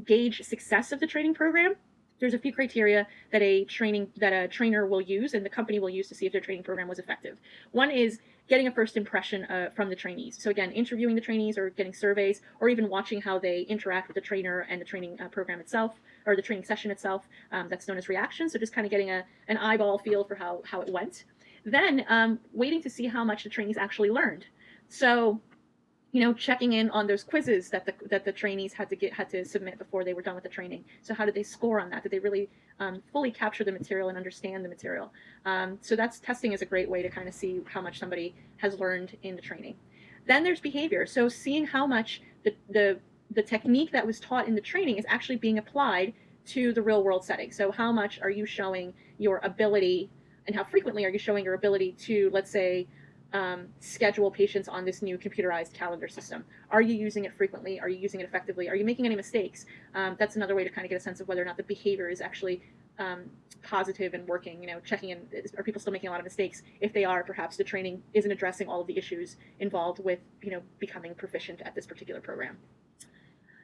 gauge success of the training program, there's a few criteria that a trainer will use and the company will use to see if their training program was effective. One is getting a first impression from the trainees. So again, interviewing the trainees or getting surveys, or even watching how they interact with the trainer and the training program itself, or the training session itself. That's known as reaction. So just kind of getting an eyeball feel for how it went. Then waiting to see how much the trainees actually learned. So checking in on those quizzes that the trainees had to submit before they were done with the training. So how did they score on that? Did they really fully capture the material and understand the material? So testing is a great way to kind of see how much somebody has learned in the training. Then there's behavior. So seeing how much the technique that was taught in the training is actually being applied to the real world setting. So how much are you showing your ability, and how frequently are you showing your ability to, let's say, schedule patients on this new computerized calendar system? Are you using it frequently? Are you using it effectively? Are you making any mistakes? That's another way to kind of get a sense of whether or not the behavior is actually positive and working, checking in, are people still making a lot of mistakes? If they are, perhaps the training isn't addressing all of the issues involved with, becoming proficient at this particular program.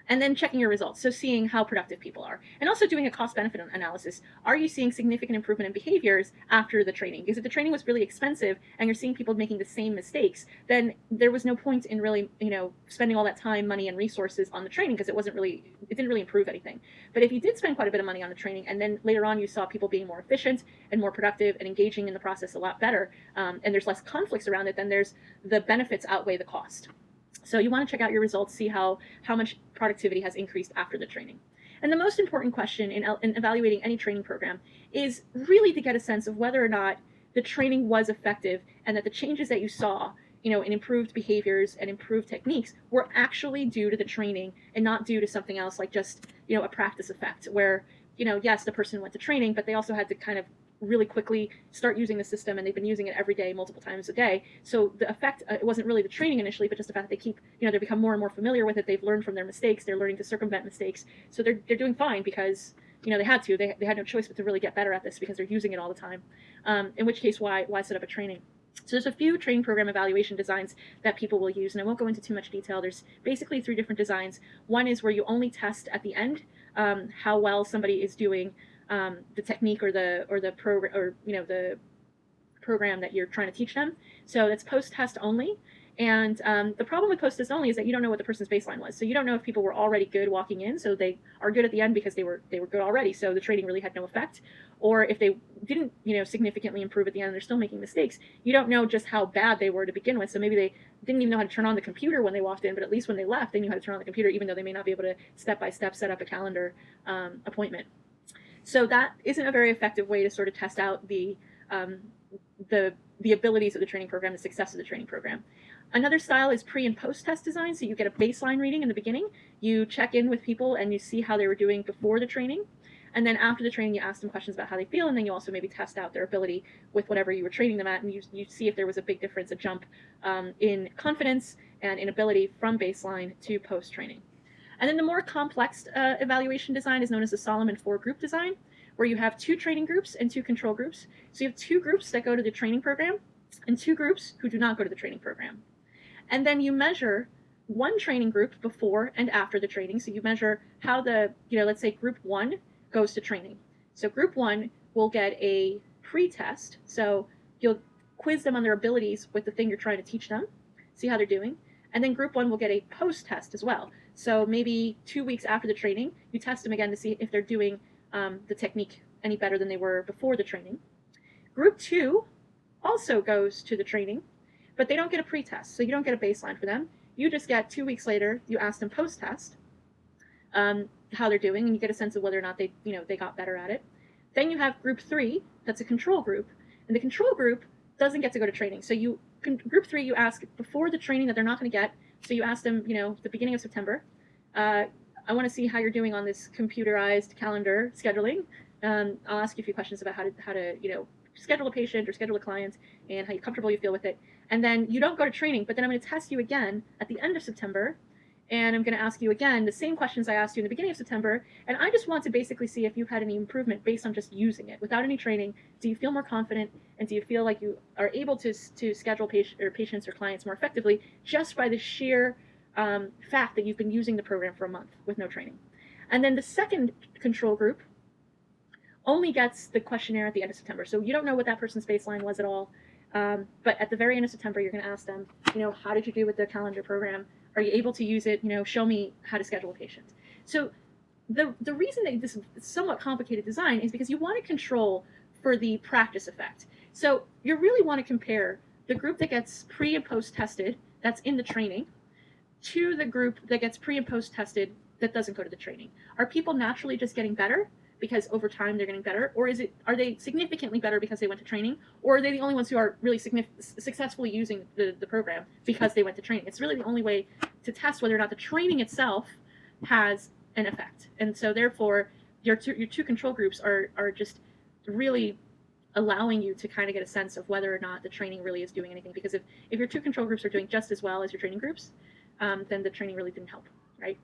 And then checking your results, so seeing how productive people are, and also doing a cost-benefit analysis. Are you seeing significant improvement in behaviors after the training? Because if the training was really expensive and you're seeing people making the same mistakes, then there was no point in really, spending all that time, money, and resources on the training, because it didn't really improve anything. But if you did spend quite a bit of money on the training, and then later on you saw people being more efficient and more productive and engaging in the process a lot better, and there's less conflicts around it, then the benefits outweigh the cost. So you want to check out your results, see how much productivity has increased after the training. And the most important question in evaluating any training program is really to get a sense of whether or not the training was effective, and that the changes that you saw, in improved behaviors and improved techniques, were actually due to the training and not due to something else, like just, a practice effect where, yes, the person went to training, but they also had to kind of really quickly start using the system, and they've been using it every day, multiple times a day. So the effect, it wasn't really the training initially, but just the fact that they keep, they become more and more familiar with it. They've learned from their mistakes. They're learning to circumvent mistakes. So they're doing fine because, they had to. They had no choice but to really get better at this because they're using it all the time. In which case, why set up a training? So there's a few training program evaluation designs that people will use, and I won't go into too much detail. There's basically 3 different designs. One is where you only test at the end how well somebody is doing the technique or the program, or the program that you're trying to teach them. So that's post-test only. And the problem with post-test only is that you don't know what the person's baseline was. So you don't know if people were already good walking in, so they are good at the end because they were good already, so the training really had no effect. Or if they didn't, significantly improve at the end and they're still making mistakes, you don't know just how bad they were to begin with. So maybe they didn't even know how to turn on the computer when they walked in, but at least when they left, they knew how to turn on the computer, even though they may not be able to step-by-step set up a calendar appointment. So that isn't a very effective way to sort of test out the abilities of the training program, the success of the training program. Another style is pre and post test design. So you get a baseline reading in the beginning, you check in with people and you see how they were doing before the training. And then after the training, you ask them questions about how they feel, and then you also maybe test out their ability with whatever you were training them at, and you see if there was a big difference, a jump in confidence and in ability from baseline to post-training. And then the more complex evaluation design is known as the Solomon 4 group design, where you have 2 training groups and 2 control groups. So you have 2 groups that go to the training program and 2 groups who do not go to the training program. And then you measure one training group before and after the training. So you measure how let's say group 1 goes to training. So group 1 will get a pre-test. So you'll quiz them on their abilities with the thing you're trying to teach them, see how they're doing. And then group 1 will get a post-test as well. So maybe 2 weeks after the training, you test them again to see if they're doing the technique any better than they were before the training. Group 2 also goes to the training, but they don't get a pre-test, so you don't get a baseline for them. You just get 2 weeks later, you ask them post-test how they're doing, and you get a sense of whether or not they got better at it. Then you have group 3, that's a control group, and the control group doesn't get to go to training. So group 3, you ask before the training that they're not going to get. So you ask them, the beginning of September, I want to see how you're doing on this computerized calendar scheduling. I'll ask you a few questions about how to schedule a patient or schedule a client, and how comfortable you feel with it. And then you don't go to training, but then I'm going to test you again at the end of September, and I'm going to ask you again the same questions I asked you in the beginning of September, and I just want to basically see if you've had any improvement based on just using it without any training. Do you feel more confident, and do you feel like you are able to schedule patients or clients more effectively just by the sheer fact that you've been using the program for a month with no training? And then the second control group only gets the questionnaire at the end of September. So you don't know what that person's baseline was at all. But at the very end of September, you're going to ask them, how did you do with the calendar program? Are you able to use it? Show me how to schedule a patient. So the reason that this is somewhat complicated design is because you want to control for the practice effect. So you really want to compare the group that gets pre and post tested, that's in the training, to the group that gets pre and post tested that doesn't go to the training. Are people naturally just getting better because over time they're getting better, or are they significantly better because they went to training, or are they the only ones who are really successfully using the program because they went to training? It's really the only way to test whether or not the training itself has an effect. And so therefore your two control groups are just really allowing you to kind of get a sense of whether or not the training really is doing anything. Because if your 2 control groups are doing just as well as your training groups, then the training really didn't help, right?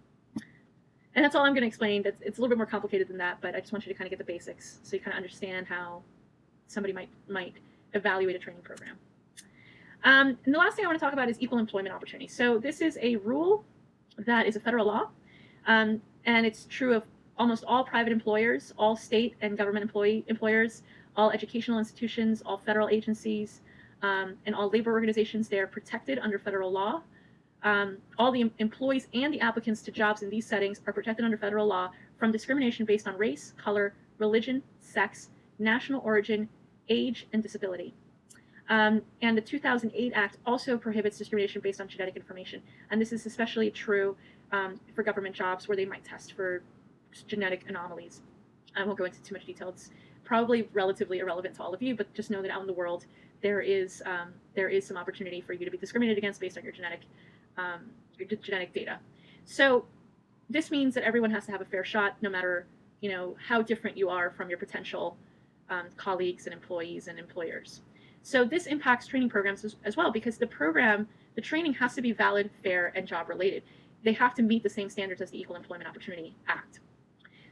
And that's all I'm going to explain. It's a little bit more complicated than that, but I just want you to kind of get the basics so you kind of understand how somebody might evaluate a training program. And the last thing I want to talk about is equal employment opportunity. So this is a rule that is a federal law, and it's true of almost all private employers, all state and government employers, all educational institutions, all federal agencies, and all labor organizations. They are protected under federal law. All the employees and the applicants to jobs in these settings are protected under federal law from discrimination based on race, color, religion, sex, national origin, age, and disability. And the 2008 Act also prohibits discrimination based on genetic information. And this is especially true for government jobs where they might test for genetic anomalies. I won't go into too much detail. It's probably relatively irrelevant to all of you, but just know that out in the world, there is some opportunity for you to be discriminated against based on your genetic data. So this means that everyone has to have a fair shot, no matter how different you are from your potential colleagues and employees and employers. So this impacts training programs as well, because the training has to be valid, fair, and job related. They have to meet the same standards as the Equal Employment Opportunity Act.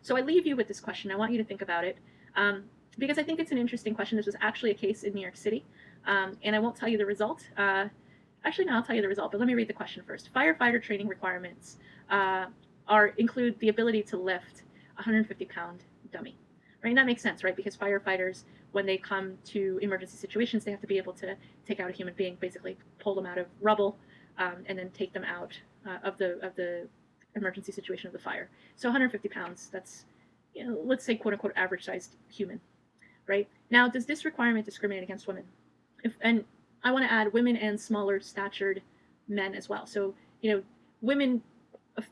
So I leave you with this question. I want you to think about it, because I think it's an interesting question. This was actually a case in New York City, and I won't tell you the result. Actually, no, I'll tell you the result, but let me read the question first. Firefighter training requirements include the ability to lift a 150-pound dummy. Right? And that makes sense, right? Because firefighters, when they come to emergency situations, they have to be able to take out a human being, basically pull them out of rubble, and then take them out of the emergency situation of the fire. So 150 pounds, that's, let's say, quote unquote, average sized human, right? Now, does this requirement discriminate against women? And I want to add women and smaller statured men as well. So, women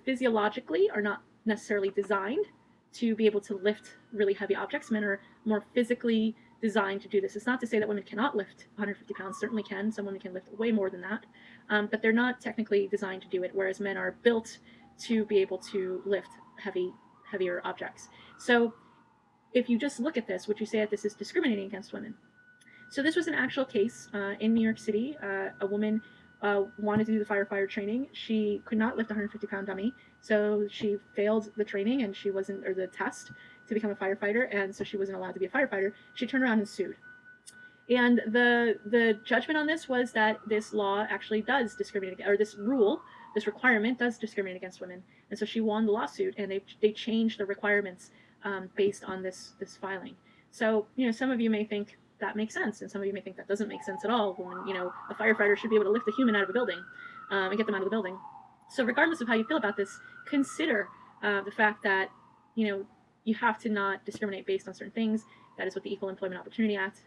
physiologically are not necessarily designed to be able to lift really heavy objects. Men are more physically designed to do this. It's not to say that women cannot lift 150 pounds, certainly can. Some women can lift way more than that, but they're not technically designed to do it, whereas men are built to be able to lift heavier objects. So if you just look at this, would you say that this is discriminating against women? So this was an actual case in New York City. A woman wanted to do the firefighter training. She could not lift a 150-pound dummy, so she failed the training and or the test to become a firefighter, and so she wasn't allowed to be a firefighter. She turned around and sued. And the judgment on this was that this law actually does discriminate, or this requirement does discriminate against women. And so she won the lawsuit, and they changed the requirements based on this filing. So, some of you may think that makes sense, and some of you may think that doesn't make sense at all, when, a firefighter should be able to lift a human out of a building and get them out of the building. So regardless of how you feel about this, consider the fact that, you have to not discriminate based on certain things. That is what the Equal Employment Opportunity Act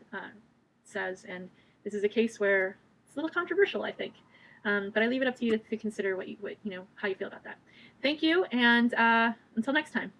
says, and this is a case where it's a little controversial, I think. But I leave it up to you to consider how you feel about that. Thank you, and until next time.